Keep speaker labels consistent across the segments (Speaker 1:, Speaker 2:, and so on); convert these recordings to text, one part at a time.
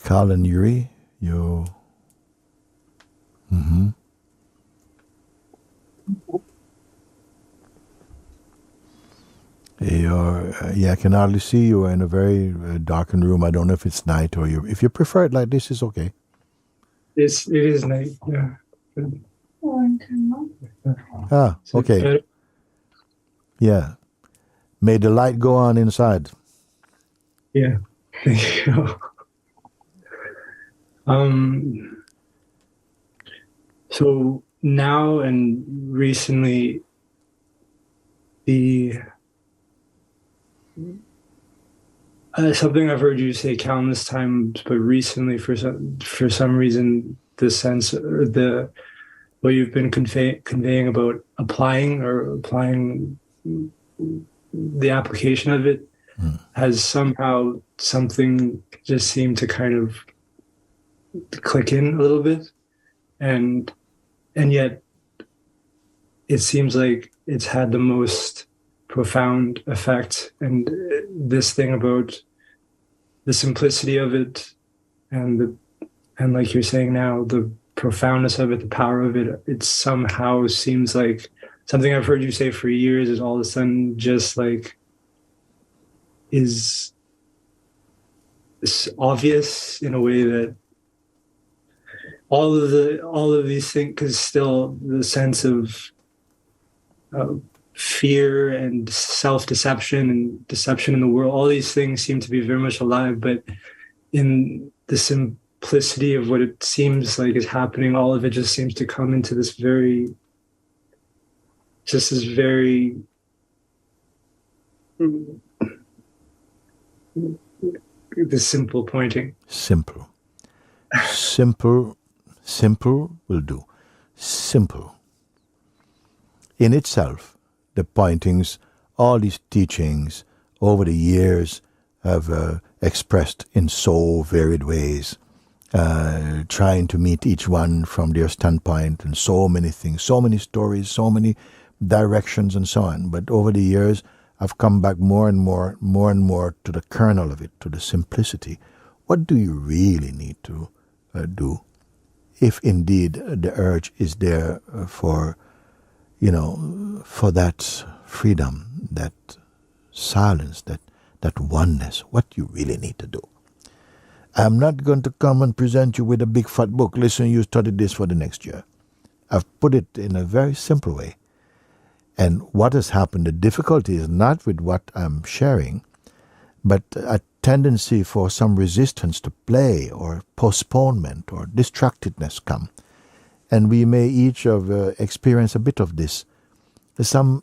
Speaker 1: Carl and Yuri, you... Mm-hmm. I can hardly see you in a very darkened room. I don't know if it's night or you. If you prefer it like this, it's okay.
Speaker 2: It is night, yeah.
Speaker 1: Ah, okay. Yeah. May the light go on inside.
Speaker 2: Yeah. Thank you. So now and recently, something I've heard you say countless times, but recently, for some reason, the sense or what you've been conveying about applying the application of it has somehow something just seemed to kind of click in a little bit, and yet it seems like it's had the most profound effect. And this thing about the simplicity of it and like you're saying now, the profoundness of it, the power of it, it somehow seems like something I've heard you say for years is all of a sudden just like is obvious in a way that all of these things, because still the sense of fear and self-deception and deception in the world, all these things seem to be very much alive, but in the simplicity of what it seems like is happening, all of it just seems to come into this very the simple pointing.
Speaker 1: Simple will do. Simple. In itself, the pointings, all these teachings over the years have expressed in so varied ways, trying to meet each one from their standpoint, and so many things, so many stories, so many directions and so on. But over the years, I've come back more and more to the kernel of it, to the simplicity. What do you really need to do, if indeed the urge is there for that freedom, that silence, that oneness? What you really need to do. I'm not going to come and present you with a big fat book. Listen, you study this for the next year. I've put it in a very simple way. And what has happened, the difficulty is not with what I'm sharing, but a tendency for some resistance to play or postponement or distractedness come. And we may each have experienced a bit of this. Some,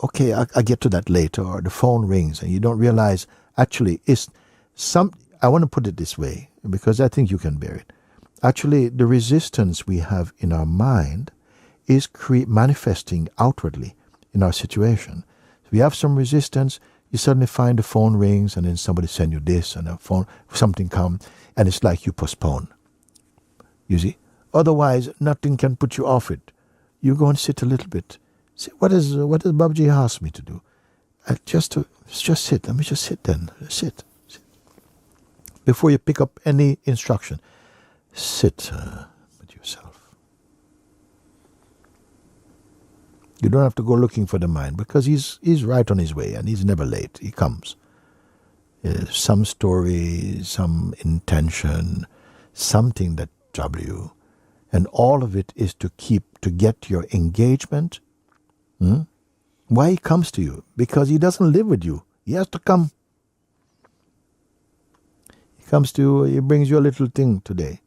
Speaker 1: okay, I get to that later, or the phone rings and you don't realize, actually, I want to put it this way, because I think you can bear it. Actually, the resistance we have in our mind is manifesting outwardly in our situation. So we have some resistance, you suddenly find the phone rings and then somebody send you this and something comes, and it's like you postpone. You see? Otherwise, nothing can put you off it. You go and sit a little bit. See, what does Babaji ask me to do? Just sit. Let me just sit then. Sit. Before you pick up any instruction, sit with yourself. You don't have to go looking for the mind, because he's right on his way and he's never late. He comes. Some story, some intention, something that troubles you. And all of it is to get your engagement. Why he comes to you? Because he doesn't live with you. He has to come. He comes to you, he brings you a little thing today.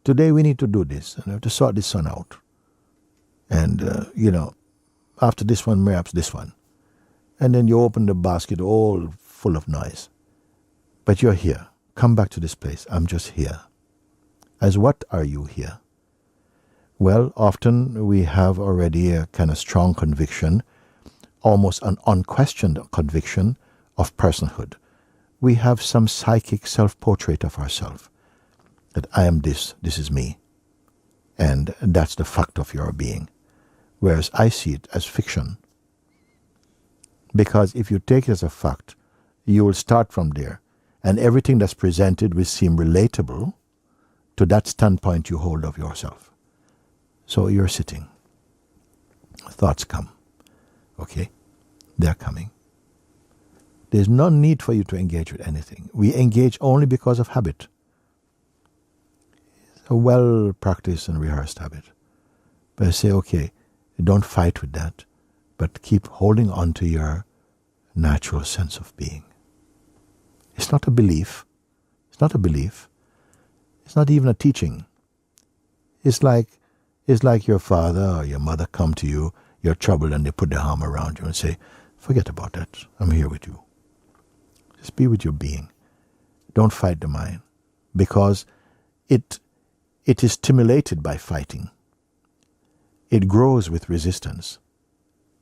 Speaker 1: Today we need to do this, and I have to sort this one out. And, after this one, perhaps this one. And then you open the basket all full of noise. But you're here. Come back to this place. I'm just here. As what are you here? Well, often we have already a kind of strong conviction, almost an unquestioned conviction of personhood. We have some psychic self-portrait of ourselves, that I am this is me. And that's the fact of your being. Whereas I see it as fiction. Because if you take it as a fact, you will start from there. And everything that's presented will seem relatable to that standpoint you hold of yourself. So you're sitting. Thoughts come. Okay? They're coming. There's no need for you to engage with anything. We engage only because of habit. It's a well-practiced and rehearsed habit. But I say, okay, don't fight with that, but keep holding on to your natural sense of being. It's not a belief. It's not a belief. It's not even a teaching. It's like your father or your mother come to you, you're troubled, and they put their arm around you and say, forget about that. I'm here with you. Just be with your being. Don't fight the mind, because it is stimulated by fighting. It grows with resistance,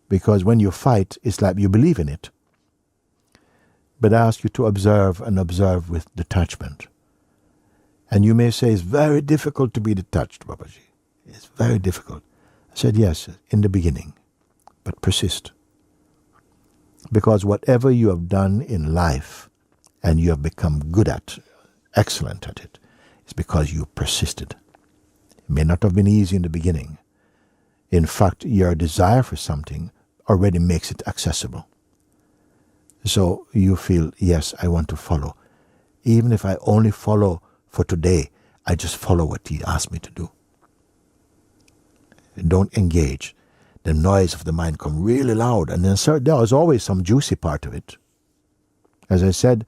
Speaker 1: because when you fight, it's like you believe in it. But I ask you to observe, and observe with detachment. And you may say, it's very difficult to be detached, Babaji. It's very difficult. I said, yes, in the beginning, but persist. Because whatever you have done in life, and you have become good at, excellent at it, it's because you persisted. It may not have been easy in the beginning. In fact, your desire for something already makes it accessible. So you feel, yes, I want to follow. Even if I only follow for today, I just follow what he asked me to do. Don't engage. The noise of the mind come really loud, and then there is always some juicy part of it. As I said,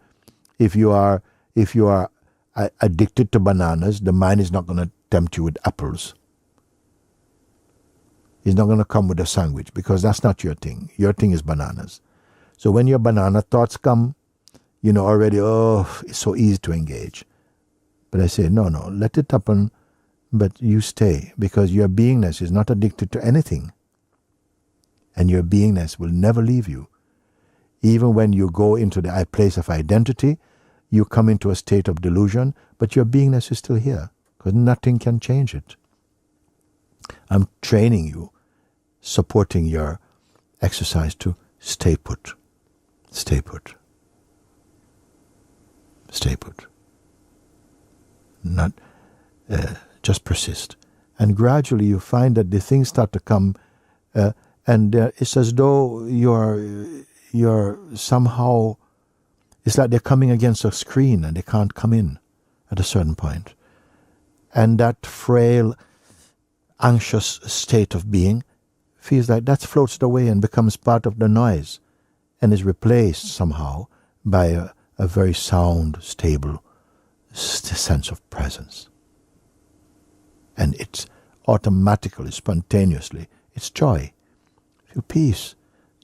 Speaker 1: if you are addicted to bananas, the mind is not going to tempt you with apples. It's not going to come with a sandwich, because that's not your thing. Your thing is bananas. So when your banana thoughts come, you know already, it's so easy to engage. But I say, no, let it happen, but you stay, because your beingness is not addicted to anything. And your beingness will never leave you. Even when you go into the place of identity, you come into a state of delusion, but your beingness is still here, because nothing can change it. I'm training you, supporting your exercise to stay put. Stay put. Stay put. Not just persist. And gradually you find that the things start to come, and it's as though you're somehow, it's like they're coming against a screen and they can't come in at a certain point. And that frail, anxious state of being feels like that floats away and becomes part of the noise, and is replaced somehow by a very sound, stable sense of presence. And it's automatically, spontaneously, it's joy. Feel peace.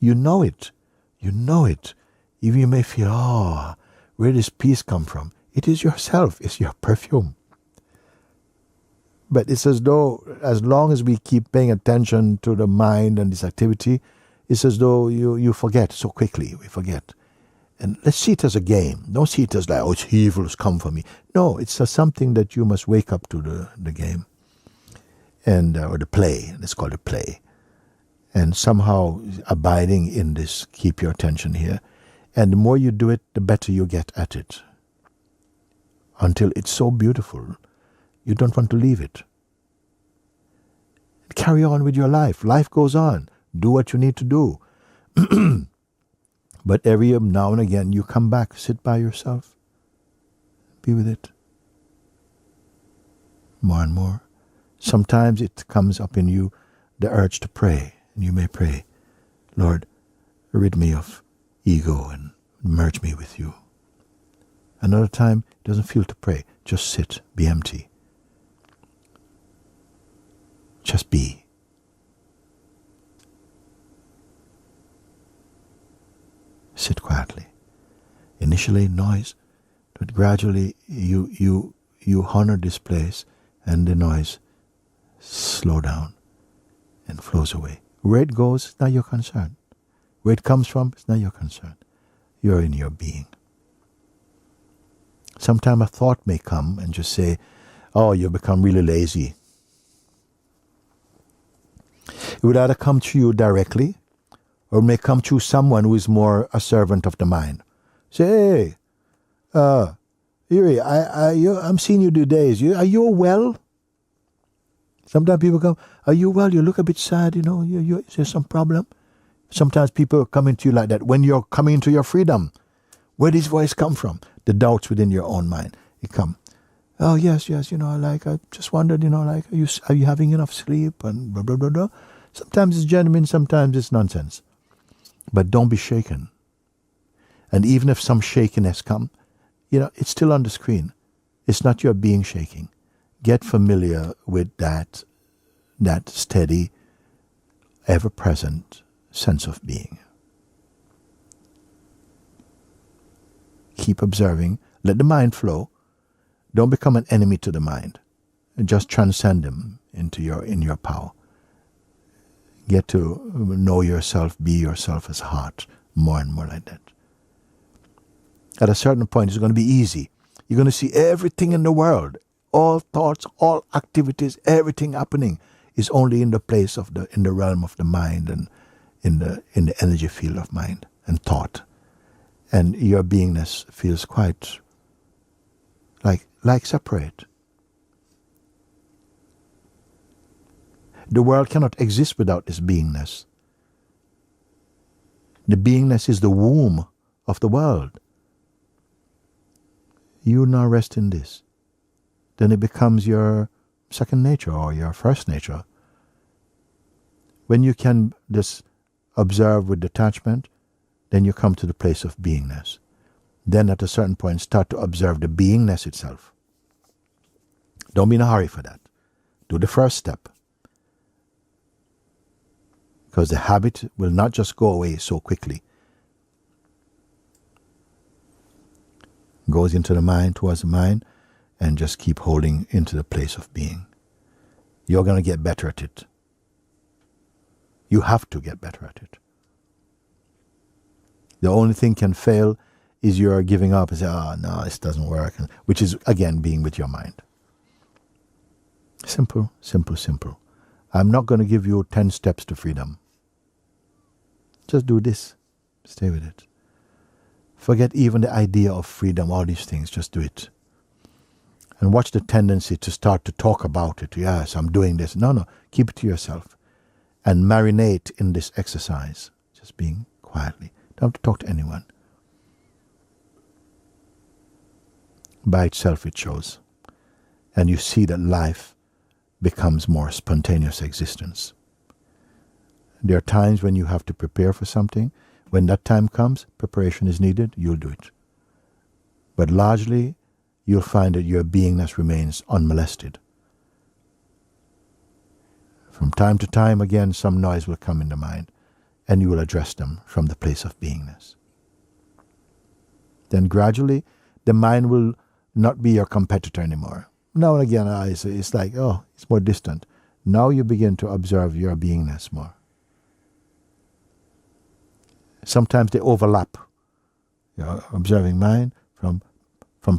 Speaker 1: You know it. You know it. Even you may feel, where does peace come from? It is yourself. It's your perfume. But it's as though, as long as we keep paying attention to the mind and this activity, it's as though you forget so quickly. We forget. And let's see it as a game. Don't see it as like, it's evil has come for me. No, it's something that you must wake up to the game. And or the play. Let's call it play. And somehow abiding in this, keep your attention here. And the more you do it, the better you get at it. Until it's so beautiful, you don't want to leave it. Carry on with your life. Life goes on. Do what you need to do. But every now and again, you come back, sit by yourself. Be with it. More and more. Sometimes it comes up in you, the urge to pray. And you may pray, Lord, rid me of ego and merge me with you. Another time, it doesn't feel to pray. Just sit, be empty. Just be. Sit quietly. Initially noise, but gradually you honor this place, and the noise slow down and flows away. Where it goes, it's not your concern. Where it comes from, it's not your concern. You're in your being. Sometimes a thought may come and just say, you become really lazy. It would either come to you directly, or it may come to someone who is more a servant of the mind. Say, hey, Yuri, I'm seeing you do days. Are you well? Sometimes people come, are you well? You look a bit sad, is there some problem? Sometimes people come into you like that. When you're coming into your freedom, where does this voice come from? The doubts within your own mind. It come, oh, yes, I just wondered, are you having enough sleep? And blah, blah, blah, blah. Sometimes it's genuine, sometimes it's nonsense. But don't be shaken. And even if some shakiness come, it's still on the screen. It's not your being shaking. Get familiar with that steady, ever-present sense of being. Keep observing. Let the mind flow. Don't become an enemy to the mind. Just transcend them in your power. Get to know yourself, be yourself as heart, more and more like that. At a certain point, it's going to be easy. You're going to see everything in the world, all thoughts, all activities, everything happening is only in the place in the realm of the mind and in the energy field of mind and thought. And your beingness feels quite like separate. The world cannot exist without this beingness. The beingness is the womb of the world. You now rest in this. Then it becomes your second nature or your first nature. When you can just observe with detachment, then you come to the place of beingness. Then at a certain point, start to observe the beingness itself. Don't be in a hurry for that. Do the first step. Because the habit will not just go away so quickly. Goes into the mind, towards the mind, and just keep holding into the place of being. You're going to get better at it. You have to get better at it. The only thing can fail is you're giving up and say, no, this doesn't work, which is, again, being with your mind. Simple, simple, simple. I'm not going to give you 10 steps to freedom. Just do this. Stay with it. Forget even the idea of freedom, all these things. Just do it. And watch the tendency to start to talk about it. Yes, I'm doing this. No. Keep it to yourself. And marinate in this exercise. Just being quietly. Don't have to talk to anyone. By itself it shows. And you see that life becomes more spontaneous existence. There are times when you have to prepare for something. When that time comes, preparation is needed, you'll do it. But largely, you'll find that your beingness remains unmolested. From time to time, again, some noise will come in the mind, and you will address them from the place of beingness. Then gradually, the mind will not be your competitor anymore. Now and again, it's like, it's more distant. Now you begin to observe your beingness more. Sometimes they overlap. You're observing mind from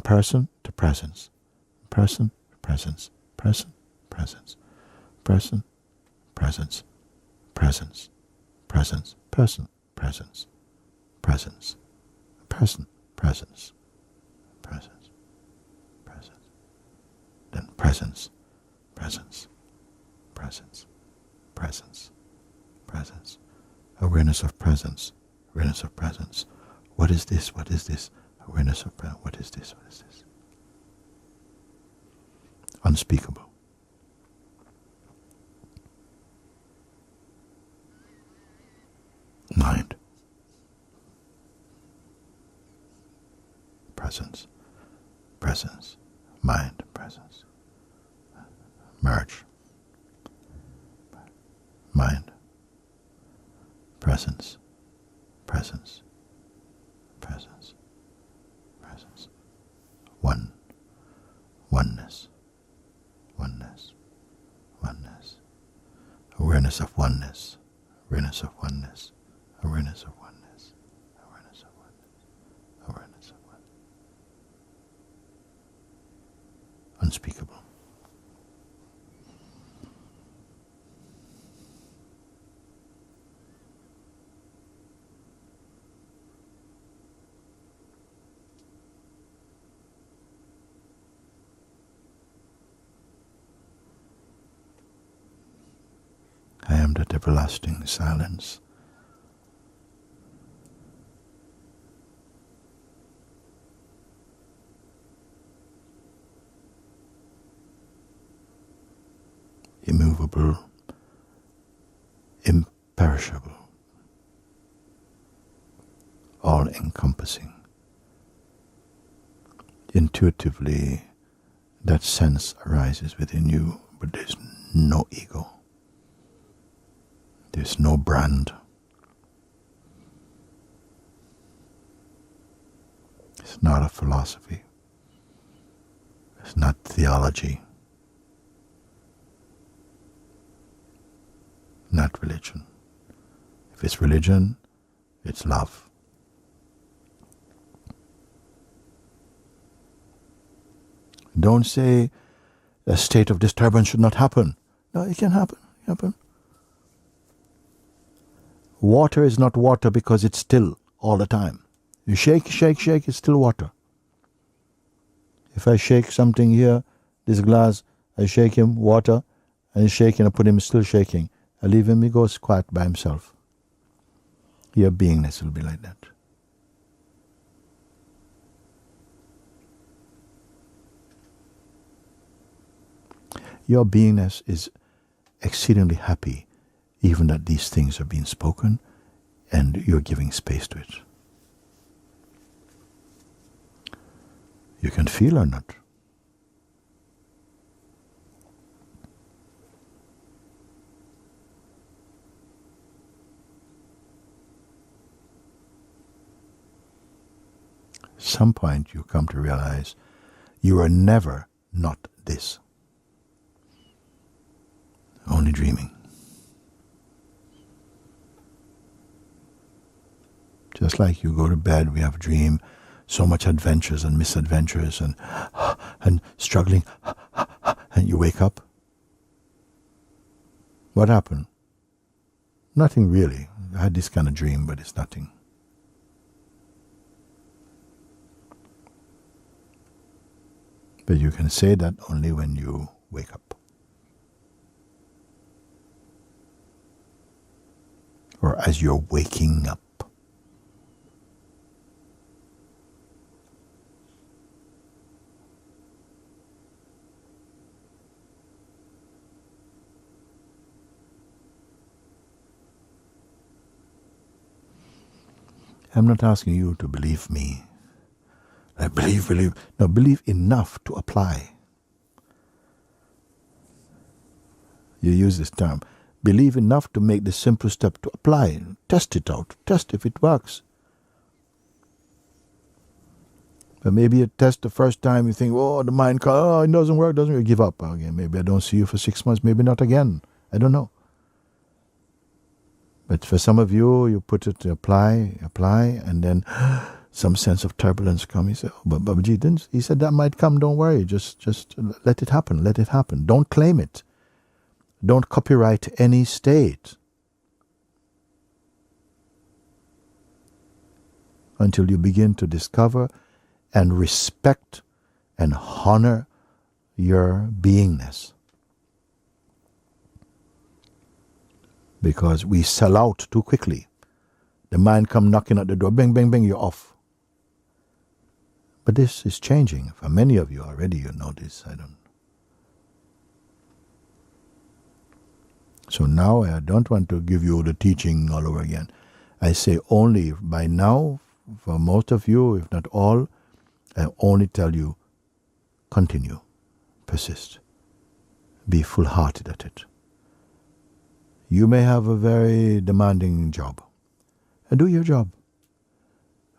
Speaker 1: person to presence. Person, presence. Person, presence. Person, presence. Presence. Presence. Person, presence. Presence. Person, presence. Presence. Presence. Then presence. Presence. Presence. Presence. Presence. Awareness of presence. Awareness of presence. What is this? What is this? Awareness of presence. What is this? What is this? Unspeakable. Mind. Presence. Presence. Mind. Presence. Merge. Mind. Presence. Presence. Presence. Presence. One. Oneness. Oneness. Oneness. Awareness of oneness. Awareness of oneness. Awareness of oneness. Awareness of oneness. Awareness of oneness. Unspeakable. am that everlasting silence. Immovable, imperishable, all-encompassing. Intuitively, that sense arises within you, but there's no ego. There's no brand. It's not a philosophy. It's not theology. Not religion. If it's religion, it's love. Don't say a state of disturbance should not happen. No, it can happen. Water is not water because it's still all the time. You shake, it's still water. If I shake something here, this glass, I shake him, water, and he's shaking, I put him still shaking. I leave him, he goes quiet by himself. Your beingness will be like that. Your beingness is exceedingly happy even that these things are being spoken and you're giving space to it. You can feel or not. At some point you come to realize you are never not this. Only dreaming. Just like you go to bed, we have a dream, so much adventures and misadventures and struggling, and you wake up. What happened? Nothing really. I had this kind of dream, but it's nothing. But you can say that only when you wake up. Or as you're waking up. I'm not asking you to believe me. I believe. No, believe enough to apply. You use this term. Believe enough to make the simple step to apply. Test it out. Test if it works. But maybe you test the first time, you think, oh, the mind, it doesn't work, you give up. Okay, maybe I don't see you for 6 months, maybe not again. I don't know. But for some of you, you put it to apply, and then some sense of turbulence comes. You say, oh, but Babaji, he said that might come, don't worry, just let it happen, Don't claim it. Don't copyright any state until you begin to discover and respect and honor your beingness. Because we sell out too quickly. The mind come knocking at the door, bang, bang, bang, you're off. But this is changing. For many of you already, you know this. I don't. So now I don't want to give you the teaching all over again. I say only by now, for most of you, if not all, I only tell you, continue, persist, be full-hearted at it. You may have a very demanding job, and do your job.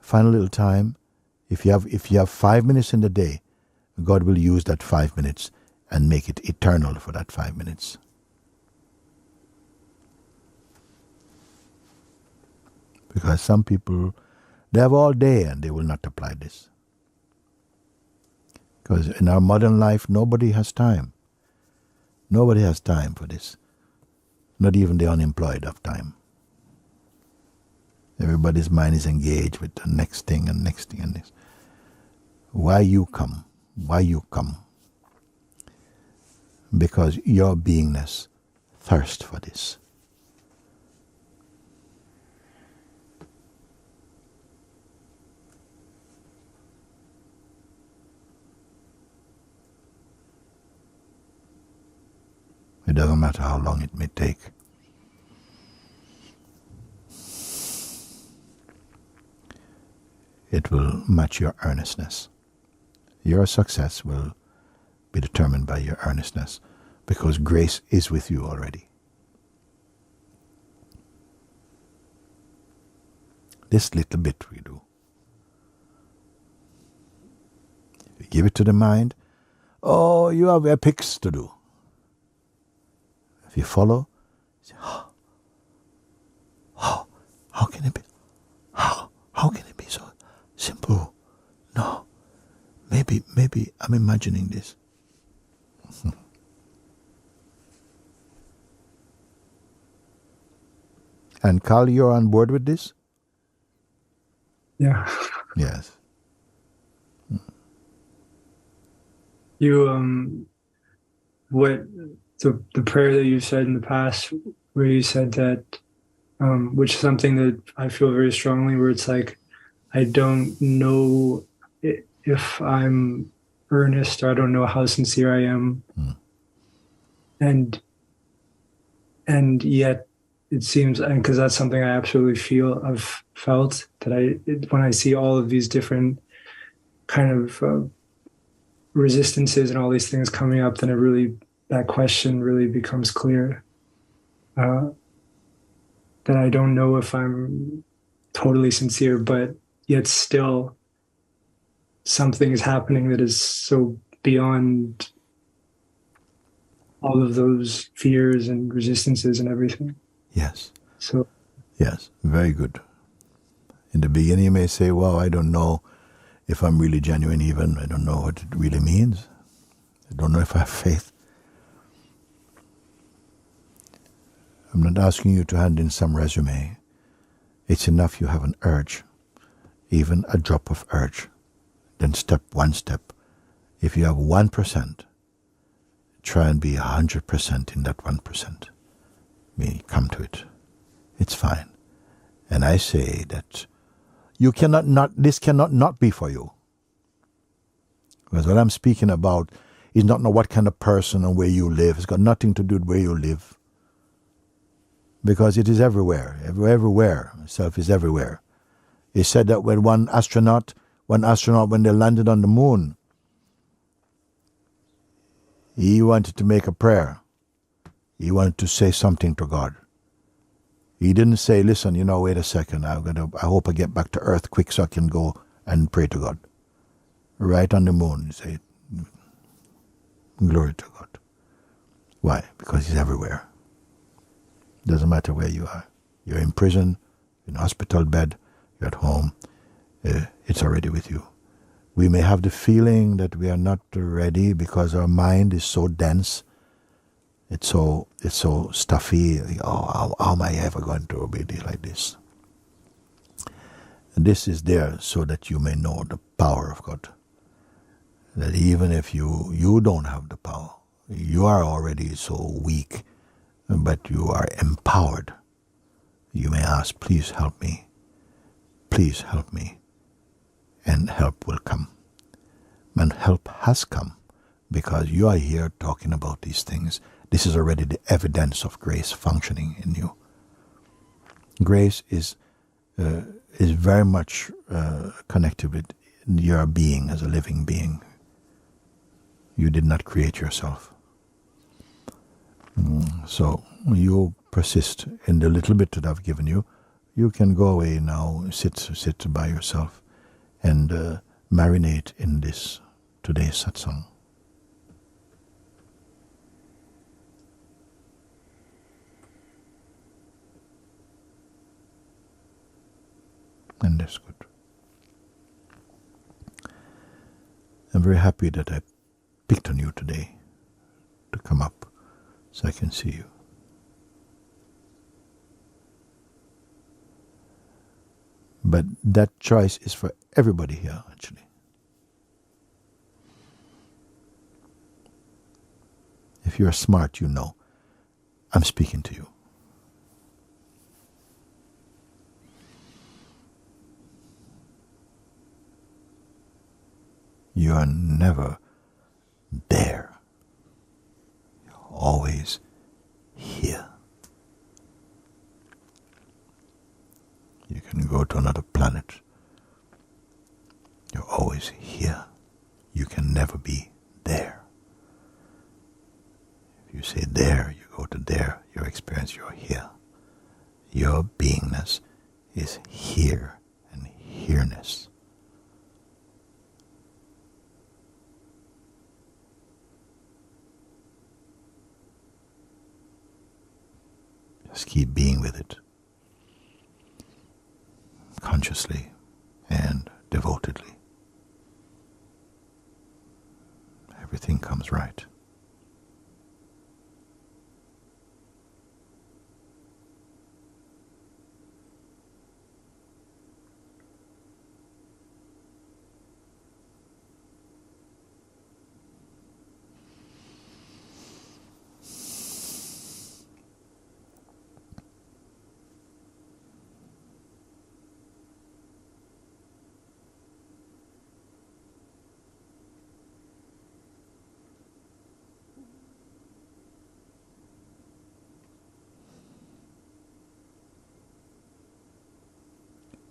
Speaker 1: Find a little time. If you have 5 minutes in the day, God will use that 5 minutes and make it eternal for that 5 minutes. Because some people, they have all day and they will not apply this. Because in our modern life, nobody has time. Nobody has time for this. Not even the unemployed have time. Everybody's mind is engaged with the next thing and next thing and next. Why you come? Because your beingness thirsts for this. It doesn't matter how long it may take. It will match your earnestness. Your success will be determined by your earnestness, because grace is with you already. This little bit we do. If you give it to the mind, oh, you have epics to do. If you follow, you say, how can it be? How can it be so simple? No, maybe I'm imagining this. And Carl, you're on board with this?
Speaker 2: Yeah.
Speaker 1: Yes.
Speaker 2: You what the prayer that you've said in the past, where you said that, which is something that I feel very strongly, where it's like, I don't know if I'm earnest, or I don't know how sincere I am. And yet it seems, and because that's something I absolutely feel, I've felt that when I see all of these different kind of resistances and all these things coming up, then that question really becomes clear. That I don't know if I'm totally sincere, but yet still something is happening that is so beyond all of those fears and resistances and everything.
Speaker 1: Yes.
Speaker 2: So.
Speaker 1: Yes, very good. In the beginning you may say, wow, I don't know if I'm really genuine even. I don't know what it really means. I don't know if I have faith. I'm not asking you to hand in some resume. It's enough you have an urge, even a drop of urge. Then one step. If you have 1%, try and be 100% in that 1%. Come to it. It's fine. And I say that this cannot not be for you. Because what I'm speaking about is not know what kind of person and where you live. It's got nothing to do with where you live. Because it is everywhere. Everywhere. Self is everywhere. It said that when one astronaut, when they landed on the moon, he wanted to make a prayer. He wanted to say something to God. He didn't say, listen, wait a second, I hope I get back to Earth quick so I can go and pray to God. Right on the moon, he said, glory to God. Why? Because he's everywhere. Doesn't matter where you are. You're in prison, in a hospital bed, you're at home. It's already with you. We may have the feeling that we are not ready because our mind is so dense. It's so stuffy. Oh, how am I ever going to be like this? And this is there so that you may know the power of God. That even if you don't have the power, you are already so weak, but you are empowered. You may ask, please help me. Please help me. And help will come. And help has come because you are here talking about these things. This is already the evidence of grace functioning in you. Grace is very much connected with your being as a living being. You did not create yourself. So you persist in the little bit that I've given you. You can go away now, sit by yourself, and marinate in this today's satsang. And that's good. I'm very happy that I picked on you today to come up so I can see you. But that choice is for everybody here, actually. If you're smart, you know I'm speaking to you. You are never there. You're always here. You can go to another planet. You're always here. You can never be there. If you say there, you go to there, your experience, you're here. Your beingness is here and here-ness. Just keep being with it, consciously and devotedly. Everything comes right.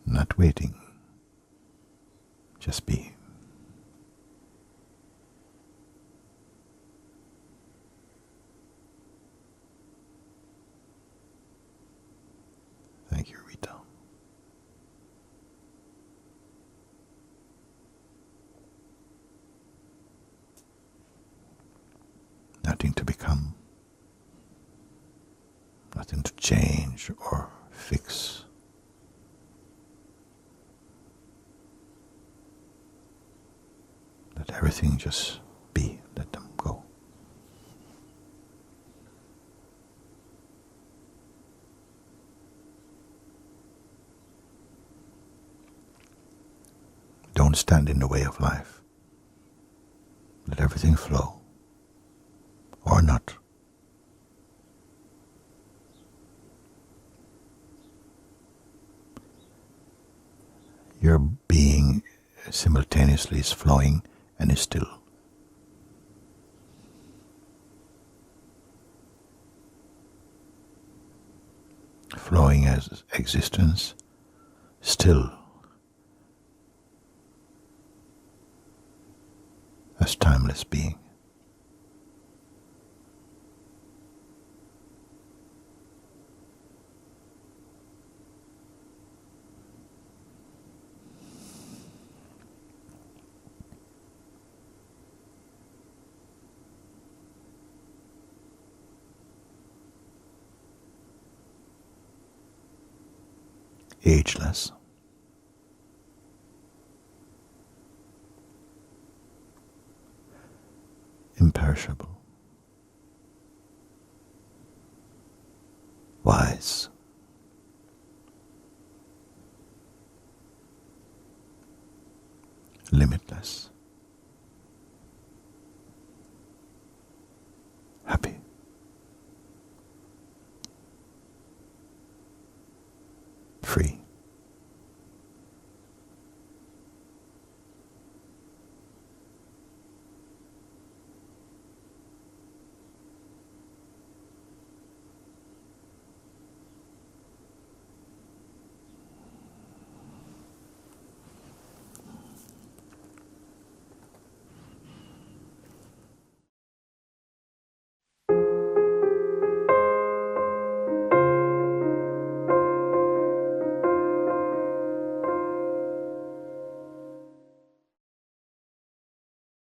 Speaker 1: Not waiting, just be. Thank you, Rita. Nothing to become, nothing to change or fix. Let everything just be, let them go. Don't stand in the way of life. Let everything flow, or not. Your being simultaneously is flowing and is still. Flowing as existence, still as timeless being. Ageless. Imperishable. Wise. Limitless.